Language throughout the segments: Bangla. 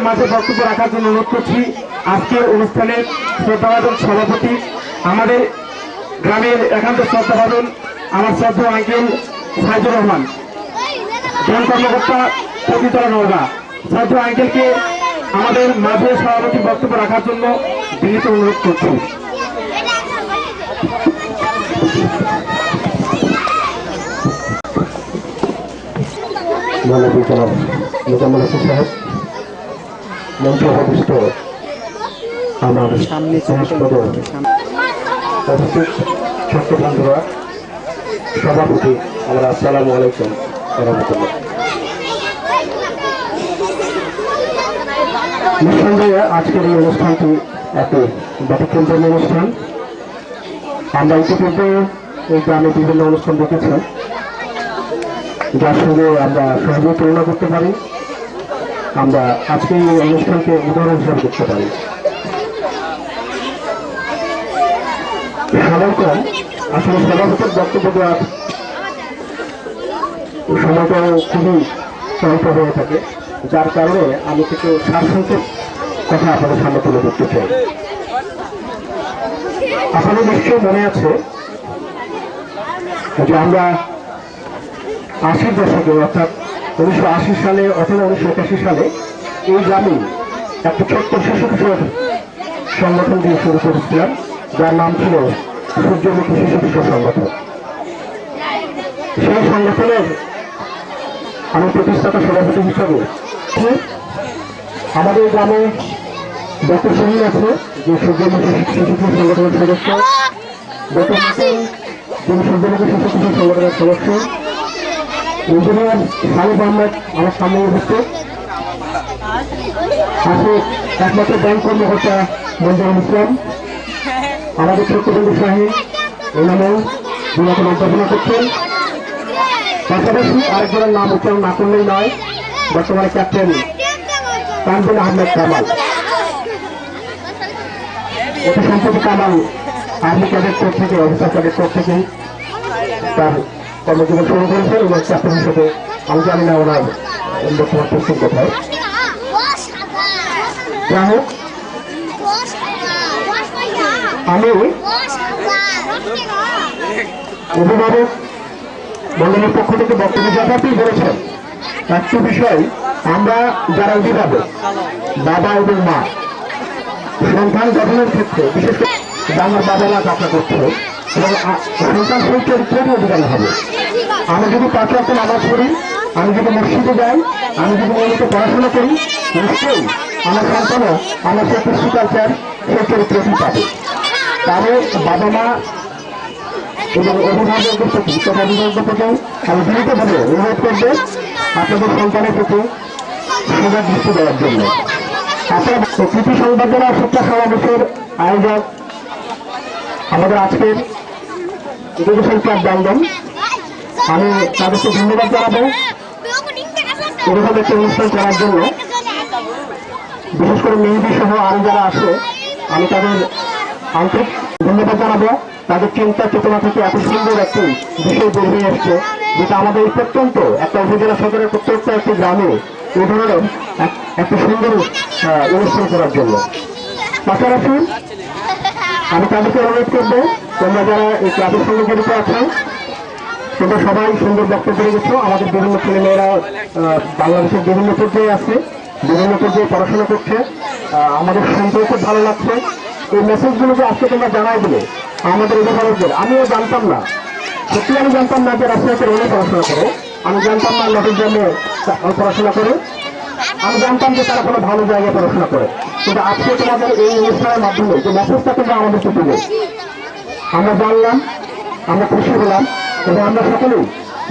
আমাদের মাঝে বক্তব্য রাখার জন্য অনুরোধ করছি আজকের অনুষ্ঠানের শ্রদ্ধাভাজন সভাপতি, আমাদের গ্রামের একান্ত শ্রদ্ধাভাজন আমার শ্রদ্ধা আঙ্কেল সাইদুর রহমান, জন কর্মকর্তা পবিতরা নওগাঁ। শ্রদ্ধা আঙ্কেলকে আমাদের মাঝে সভাপতি বক্তব্য রাখার জন্য বিনীত অনুরোধ করছি। মঞ্চ অধিষ্ঠ আমার ছোট্ট বন্ধুরা, সভাপতি আমরা আসসালামু আলাইকুম রহমতুল্লাহ। নিঃসন্দেহে আজকের এই অনুষ্ঠানটি একটি ব্যতিক্রমী অনুষ্ঠান। আমরা ইতিপূর্বে এই গ্রামে বিভিন্ন অনুষ্ঠান দেখেছি, যার সঙ্গে আমরা সহজেই তুলনা করতে পারি। আমরা আজকে এই অনুষ্ঠানকে উদাহরণ হিসাবে দেখতে পারি। সাধারণত আসলে সভাপতির বক্তব্য দেওয়ার সময়টাও খুবই স্বল্প হয়ে থাকে, যার কারণে আমি কিছু সারসংক্ষেপ কথা আপনাদের সামনে তুলে ধরতে চাই। আপনাদের নিশ্চয়ই মনে আছে যে আমরা 80 দশকে অর্থাৎ 1980 সালে অথবা 1981 সালে এই গ্রামে একটা ছোট্ট শিশু কিশোর সংগঠন দিয়ে শুরু করেছিলাম, যার নাম ছিল সূর্যমুখী শিশু কিশোর সংগঠন। সেই সংগঠনের আমি প্রতিষ্ঠাতা সভাপতি হিসাবে আমাদের গ্রামে ডক্টর শহীদ আছে, যে সূর্যমুখী শিশু কিশোর সংগঠনের সদস্য, ডক্টর মিশন যিনি সূর্যমুখী শিশু কিশোর সংগঠনের সদস্য, ইঞ্জিনিয়ার সালিম আহমেদ আমার সামনে উপস্থিত আছে, একমাত্র ব্যাংক কর্মকর্তা মঞ্জুরুল ইসলাম, আমাদের ছোট্ট বন্ধু শাহিন এনামুল বিনোদন অধ্যাপনা করছেন। পাশাপাশি আরেকজনের নাম উচ্চারণ না করলেই নয়, বর্তমানে ক্যাপ্টেন তানজিল আহমেদ কামাল। এটা সম্প্রতি কামাল আর্মি ক্যাডেট কোর্ট থেকে, অফিসার ক্যাডেট কোর্ট থেকে তার কর্মজীবন শুরু করেছেন এবং ক্যাপ্টেন হিসেবে আমি জানি না ওনার বর্তমান প্রস্তুত কোথায়। যাই হোক, আমি অভিভাবক মন্ডলের পক্ষ থেকে বক্তব্য যথার্থই বলেছেন। একটি বিষয়, আমরা যারা অভিভাবক বাবা এবং মা সন্তান গঠনের ক্ষেত্রে বিশেষ করে আমার বাবা মা যাত্রা করছে এবং সন্তান সেই চরিত্রেরই অধিকারী হবে। আমি যদি 5 ওয়াক্ত নামাজ পড়ি, আমি যদি মসজিদে যাই, আমি যদি নিয়মিত পড়াশোনা করি, নিশ্চয়ই আমার সন্তানও আমার সেই কৃষি কালচার সেই চরিত্রটি পাবে। তাহলে বাবা মা এবং অভিভাবকদের প্রতি অভিভাবকদের প্রতি আমি বিনীতভাবে অনুরোধ করবো আপনাদের সন্তানের প্রতি সজাগ দৃষ্টি দেওয়ার জন্য। আপনারা কৃষি সংবর্ধনা শিক্ষা সমাবেশের আয়োজক আমাদের আজকের এডুকেশন ক্লাব দন্দন, আমি তাদেরকে ধন্যবাদ জানাবো এরকম একটি অনুষ্ঠান করার জন্য। বিশেষ করে মেহেদি সহ আরো যারা আছে, আমি তাদের আন্তরিক ধন্যবাদ জানাবো। তাদের চিন্তা চেতনা থেকে এত সুন্দর একটি বিষয় বেরিয়ে এসছে, যেটা আমাদের এই প্রত্যন্ত একটা উপজেলা সদরের প্রত্যন্ত একটি গ্রামে এই ধরনের একটা সুন্দর অনুষ্ঠান করার জন্য। পাশাপাশি আমি তাদেরকে অনুরোধ করবো, তোমরা যারা এই ক্লাবের সঙ্গে জড়িত আছো, তোমরা সবাই সুন্দর বক্তব্য রেখেছো। আমাদের বিভিন্ন ছেলেমেয়েরা বাংলাদেশের বিভিন্ন পর্যায়ে আছে, বিভিন্ন পর্যায়ে পড়াশোনা করছে, আমাদের শুনতেও খুব ভালো লাগছে। এই মেসেজগুলো যে আজকে তোমরা জানাই দিলে আমাদের অভিভাবকদের, আমিও জানতাম না, সত্যি আমি জানতাম না যে রাজশাহীতে অনেক পড়াশোনা করে, আমি জানতাম না নটরডেমে পড়াশোনা করে, আমি জানতাম যে তারা কোনো ভালো জায়গায় পড়াশোনা করে। কিন্তু আজকে তোমাদের এই অনুষ্ঠানের মাধ্যমে যে মেসেজটা তোমরা আমাদেরকে দিলে আমরা জানলাম, আমরা খুশি হলাম এবং আমরা সকলেই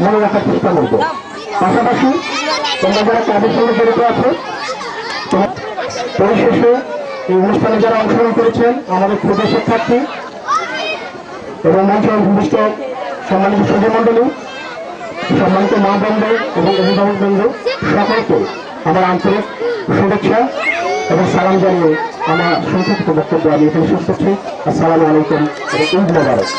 মনে রাখার চেষ্টা করবো। পাশাপাশি তোমরা যারা ক্লাবের সঙ্গে জড়িত আছো, পরিশেষে এই অনুষ্ঠানে যারা অংশগ্রহণ করেছেন আমাদের ক্ষুদ্র শিক্ষার্থী এবং মঞ্চে ভূমিষ্ঠ সম্মানিত সুধীমণ্ডলী, সম্মানিত মা বন্ধু এবং অভিভাবক বন্ধু, সকলকে আমার আন্তরিক শুভেচ্ছা এবং সালাম জানিয়ে আমার সংক্ষিপ্ত বক্তব্য আমি এখানে শেষ করছি। আসসালামু আলাইকুম এবং ঈদ মোবারক।